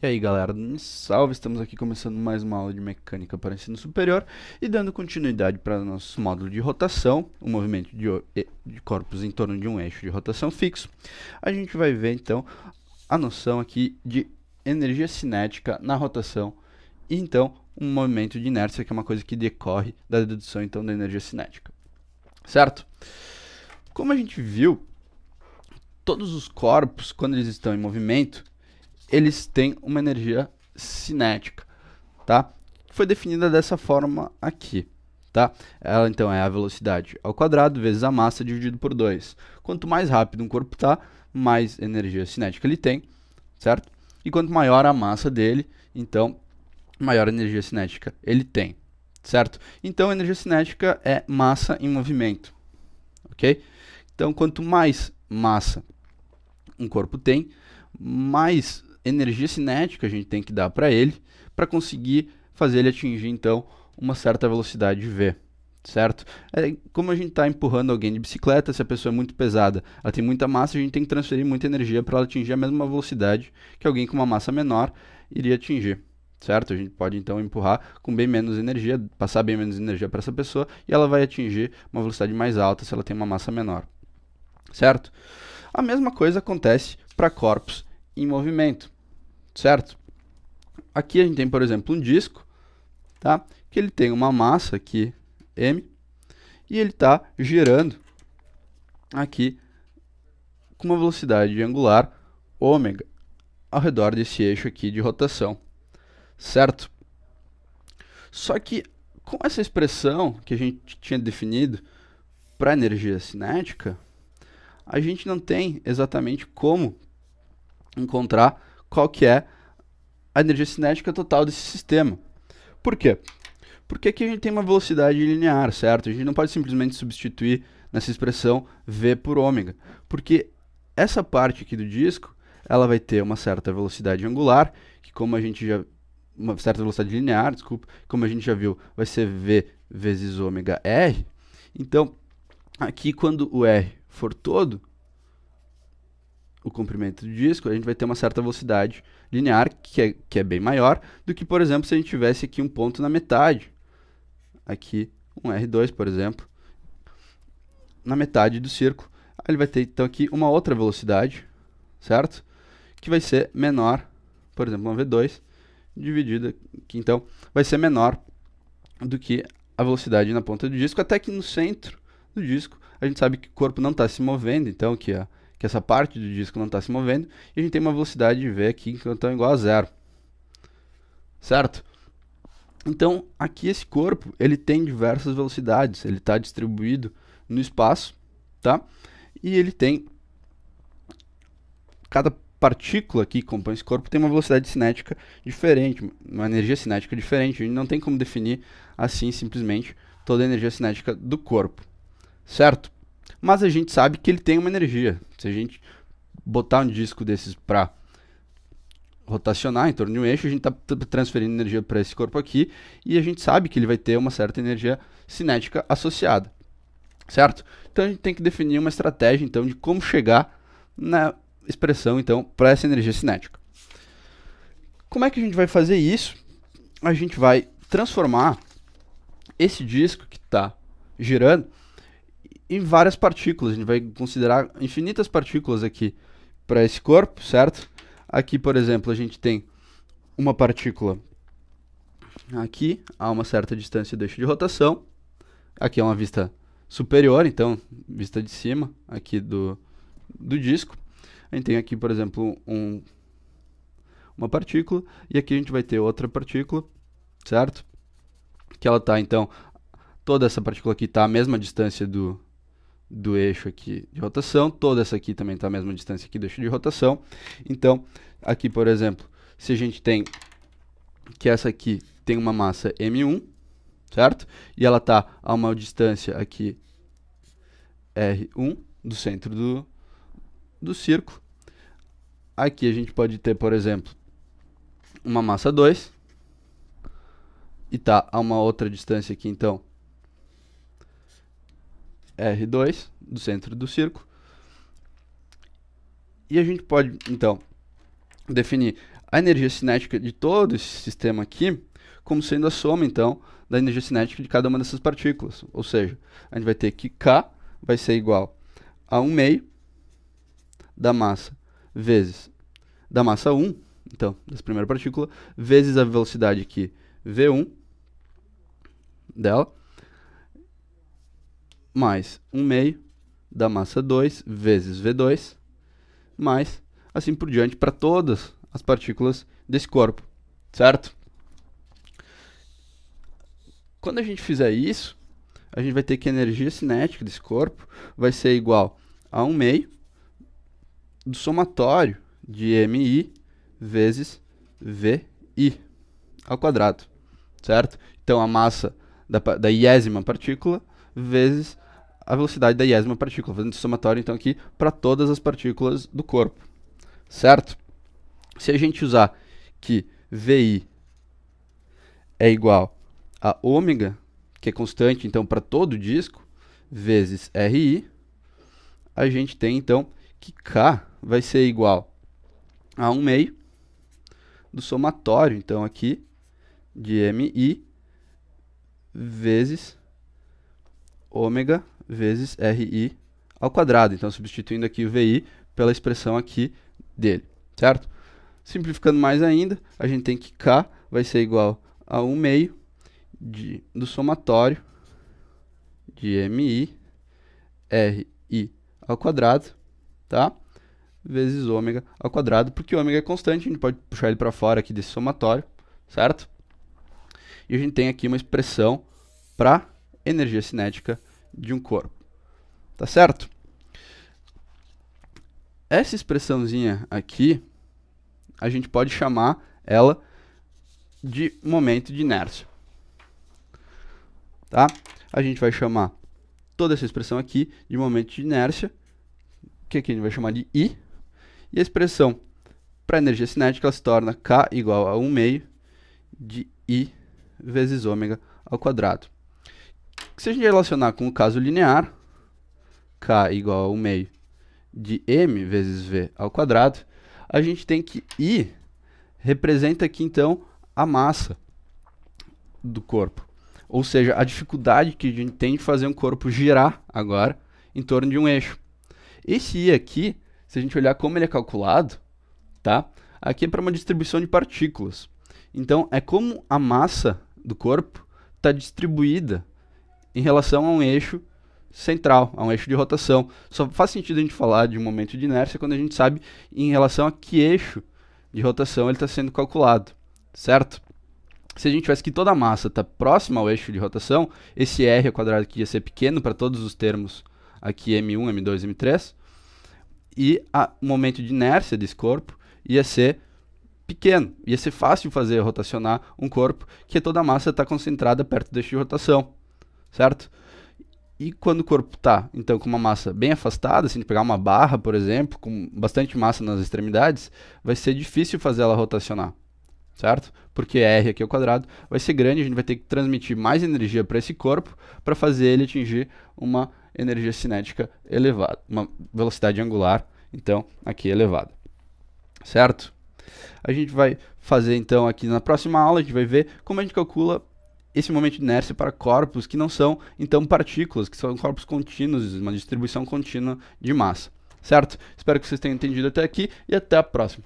E aí galera, salve, estamos aqui começando mais uma aula de mecânica para ensino superior e dando continuidade para o nosso módulo de rotação, o movimento de corpos em torno de um eixo de rotação fixo. A gente vai ver então a noção aqui de energia cinética na rotação e então um movimento de inércia, que é uma coisa que decorre da dedução então da energia cinética, certo? Como a gente viu, todos os corpos, quando eles estão em movimento, eles têm uma energia cinética, tá? Foi definida dessa forma aqui, tá? Ela então é a velocidade ao quadrado vezes a massa dividido por 2. Quanto mais rápido um corpo está, mais energia cinética ele tem, certo? E quanto maior a massa dele, então maior energia cinética ele tem, certo? Então energia cinética é massa em movimento, ok? Então quanto mais massa um corpo tem, mais energia cinética a gente tem que dar para ele, para conseguir fazer ele atingir então uma certa velocidade v, certo? É como a gente está empurrando alguém de bicicleta, se a pessoa é muito pesada, ela tem muita massa, a gente tem que transferir muita energia para ela atingir a mesma velocidade que alguém com uma massa menor iria atingir, certo? A gente pode então empurrar com bem menos energia, passar bem menos energia para essa pessoa e ela vai atingir uma velocidade mais alta se ela tem uma massa menor, certo? A mesma coisa acontece para corpos em movimento, certo? Aqui a gente tem, por exemplo, um disco, tá? Que ele tem uma massa aqui, m, e ele está girando aqui com uma velocidade angular ômega ao redor desse eixo aqui de rotação, certo? Só que com essa expressão que a gente tinha definido para energia cinética, a gente não tem exatamente como encontrar qual que é a energia cinética total desse sistema. Por quê? Porque aqui a gente tem uma velocidade linear, certo? A gente não pode simplesmente substituir nessa expressão v por ômega, porque essa parte aqui do disco, ela vai ter uma certa velocidade angular, que como a gente já... uma certa velocidade linear, desculpa, como a gente já viu, vai ser v vezes ômega r. Então, aqui quando o r for todo o comprimento do disco, a gente vai ter uma certa velocidade linear, que é bem maior do que, por exemplo, se a gente tivesse aqui um ponto na metade. Aqui, um R2, por exemplo, na metade do círculo. Aí ele vai ter, então, aqui uma outra velocidade, certo? Que vai ser menor, por exemplo, uma V2, dividida, que então vai ser menor do que a velocidade na ponta do disco, até que no centro do disco a gente sabe que o corpo não está se movendo, então que essa parte do disco não está se movendo, e a gente tem uma velocidade de v aqui que então é igual a zero, certo? Então aqui esse corpo ele tem diversas velocidades, ele está distribuído no espaço, tá? E ele tem cada partícula que compõe esse corpo tem uma velocidade cinética diferente, uma energia cinética diferente. A gente não tem como definir assim simplesmente toda a energia cinética do corpo, certo? Mas a gente sabe que ele tem uma energia. Se a gente botar um disco desses para rotacionar em torno de um eixo, a gente está transferindo energia para esse corpo aqui e a gente sabe que ele vai ter uma certa energia cinética associada, certo? Então a gente tem que definir uma estratégia então de como chegar na expressão então para essa energia cinética. Como é que a gente vai fazer isso? A gente vai transformar esse disco que está girando em várias partículas. A gente vai considerar infinitas partículas aqui para esse corpo, certo? Aqui, por exemplo, a gente tem uma partícula aqui a uma certa distância do eixo de rotação. Aqui é uma vista superior, então vista de cima aqui do disco. A gente tem aqui, por exemplo, uma partícula, e aqui a gente vai ter outra partícula, certo? Que ela está, então, toda essa partícula aqui está à mesma distância do eixo aqui de rotação, toda essa aqui também está à mesma distância aqui do eixo de rotação. Então, aqui, por exemplo, se a gente tem que essa aqui tem uma massa m1, certo? E ela está a uma distância aqui r1 do centro do círculo. Aqui a gente pode ter, por exemplo, uma massa 2 e está a uma outra distância aqui, então, R2 do centro do círculo. E a gente pode, então, definir a energia cinética de todo esse sistema aqui como sendo a soma, então, da energia cinética de cada uma dessas partículas. Ou seja, a gente vai ter que K vai ser igual a 1 meio da massa vezes da massa 1, então, dessa primeira partícula, vezes a velocidade aqui, V1 dela, mais 1 meio da massa 2 vezes V2, mais assim por diante para todas as partículas desse corpo, certo? Quando a gente fizer isso, a gente vai ter que a energia cinética desse corpo vai ser igual a 1 meio do somatório de MI vezes VI ao quadrado, certo? Então, a massa da iésima partícula vezes a velocidade da iésima partícula, fazendo esse somatório, então, aqui para todas as partículas do corpo, certo? Se a gente usar que VI é igual a ômega, que é constante, então, para todo o disco, vezes RI, a gente tem, então, que K vai ser igual a 1 meio do somatório, então, aqui, de MI vezes ômega vezes RI ao quadrado. Então, substituindo aqui o VI pela expressão aqui dele, certo? Simplificando mais ainda, a gente tem que K vai ser igual a 1 meio do somatório de MI RI ao quadrado, tá? Vezes ômega ao quadrado, porque o ômega é constante, a gente pode puxar ele para fora aqui desse somatório, certo? E a gente tem aqui uma expressão para energia cinética de um corpo, tá certo? Essa expressãozinha aqui, a gente pode chamar ela de momento de inércia, tá? A gente vai chamar toda essa expressão aqui de momento de inércia, que aqui a gente vai chamar de I, e a expressão para energia cinética ela se torna K igual a 1 meio de I vezes ômega ao quadrado. Se a gente relacionar com o caso linear, K igual a 1 meio de M vezes V ao quadrado, a gente tem que I representa aqui, então, a massa do corpo. Ou seja, a dificuldade que a gente tem de fazer um corpo girar agora em torno de um eixo. Esse I aqui, se a gente olhar como ele é calculado, tá? Aqui é para uma distribuição de partículas. Então, é como a massa do corpo está distribuída em relação a um eixo central, a um eixo de rotação. Só faz sentido a gente falar de um momento de inércia quando a gente sabe em relação a que eixo de rotação ele está sendo calculado, certo? Se a gente tivesse que toda a massa está próxima ao eixo de rotação, esse R ao quadrado aqui ia ser pequeno para todos os termos aqui M1, M2, M3, e o momento de inércia desse corpo ia ser pequeno, ia ser fácil fazer rotacionar um corpo que toda a massa está concentrada perto do eixo de rotação, certo? E quando o corpo está, então, com uma massa bem afastada, se a gente pegar uma barra, por exemplo, com bastante massa nas extremidades, vai ser difícil fazer ela rotacionar, certo? Porque R aqui ao quadrado vai ser grande, a gente vai ter que transmitir mais energia para esse corpo para fazer ele atingir uma energia cinética elevada, uma velocidade angular, então, aqui elevada, certo? A gente vai fazer, então, aqui na próxima aula, a gente vai ver como a gente calcula esse momento de inércia para corpos que não são, então, partículas, que são corpos contínuos, uma distribuição contínua de massa, certo? Espero que vocês tenham entendido até aqui e até a próxima.